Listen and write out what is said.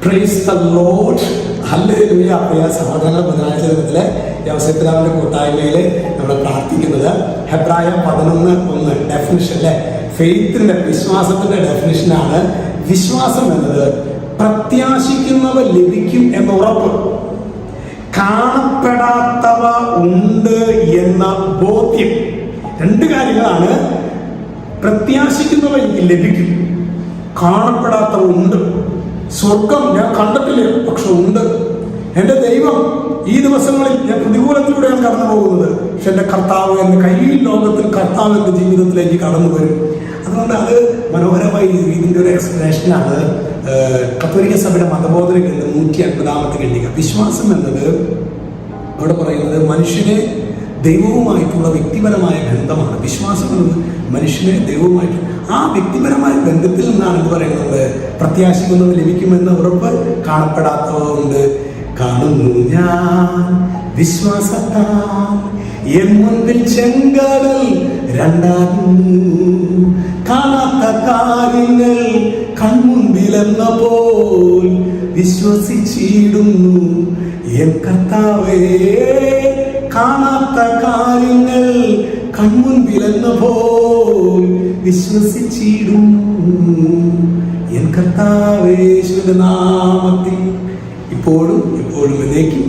Praise the Lord. Hallelujah. പ്രിയ സഹോദരങ്ങളെ, ബുധനാഴ്ച ദിനത്തിലെ യോസേപ്പിതാവിന്റെ കൂട്ടായ്മയിൽ നമ്മൾ പ്രാർത്ഥിക്കുന്നത് ഹെബ്രായ 11:1 ഡെഫിനിഷൻ അല്ലെ, ഫെയ്ത്തിന്റെ വിശ്വാസത്തിന്റെ ഡെഫിനിഷനാണ്. വിശ്വാസം എന്നത് പ്രത്യാശിക്കുന്നവ ലഭിക്കും എന്ന ഉറപ്പ്, കാണപ്പെടാത്തവ ഉണ്ട് എന്ന ബോധ്യം. രണ്ട് കാര്യങ്ങളാണ്. പ്രത്യാശിക്കുന്നവ എനിക്ക് ലഭിക്കും, കാണപ്പെടാത്തവ ഉണ്ട്. സ്വർഗം ഞാൻ കണ്ടിട്ടില്ല, പക്ഷെ ഉണ്ട്. എൻ്റെ ദൈവം ഈ ദിവസങ്ങളിൽ ഞാൻ പ്രതികൂലത്തിലൂടെയാണ് കടന്നു പോകുന്നത്, പക്ഷെ എൻ്റെ കർത്താവ് എൻ്റെ കയ്യിൽ ലോകത്തിൽ കർത്താവ് എൻ്റെ ജീവിതത്തിലേക്ക് കടന്നു വരും. അതുകൊണ്ട് അത് മനോഹരമായി ഇതിൻ്റെ ഒരു എക്സ്പ്ലനേഷനാണ് കത്തോലിക്ക സഭയുടെ മതബോധന ഗ്രന്ഥം 150 ഖണ്ഡിക. വിശ്വാസം എന്നത് അവിടെ പറയുന്നത് മനുഷ്യനെ ദൈവവുമായിട്ടുള്ള വ്യക്തിപരമായ ബന്ധമാണ്. വിശ്വാസം എന്നത് മനുഷ്യനെ ദൈവവുമായിട്ട് ആ വ്യക്തിപരമായ ബന്ധത്തിൽ നിന്നാണ് എന്ന് പറയുന്നത്. പ്രത്യാശിക്കുന്നത് ലഭിക്കുമെന്ന ഉറപ്പ്, കാണപ്പെടാത്തതുണ്ട്. കാണുന്നു ഞാൻ വിശ്വാസത്താൽ എൻ മുൻപിൽ ചെങ്കടൽ രണ്ടാകുന്നു, കാണാത്ത കാര്യങ്ങൾ കൺമുൻപിലെന്ന പോൽ വിശ്വസിച്ചിടുന്നു എൻ കർത്താവേ. കാണാത്ത കാര്യങ്ങൾ കൺമുൻപിലെന്ന പോൽ വിശ്വസിച്ചിടുന്നു എൻ കർത്താവേ. യേശുവിന്റെ നാമത്തിൽ ഇപ്പോഴും എന്നേക്കും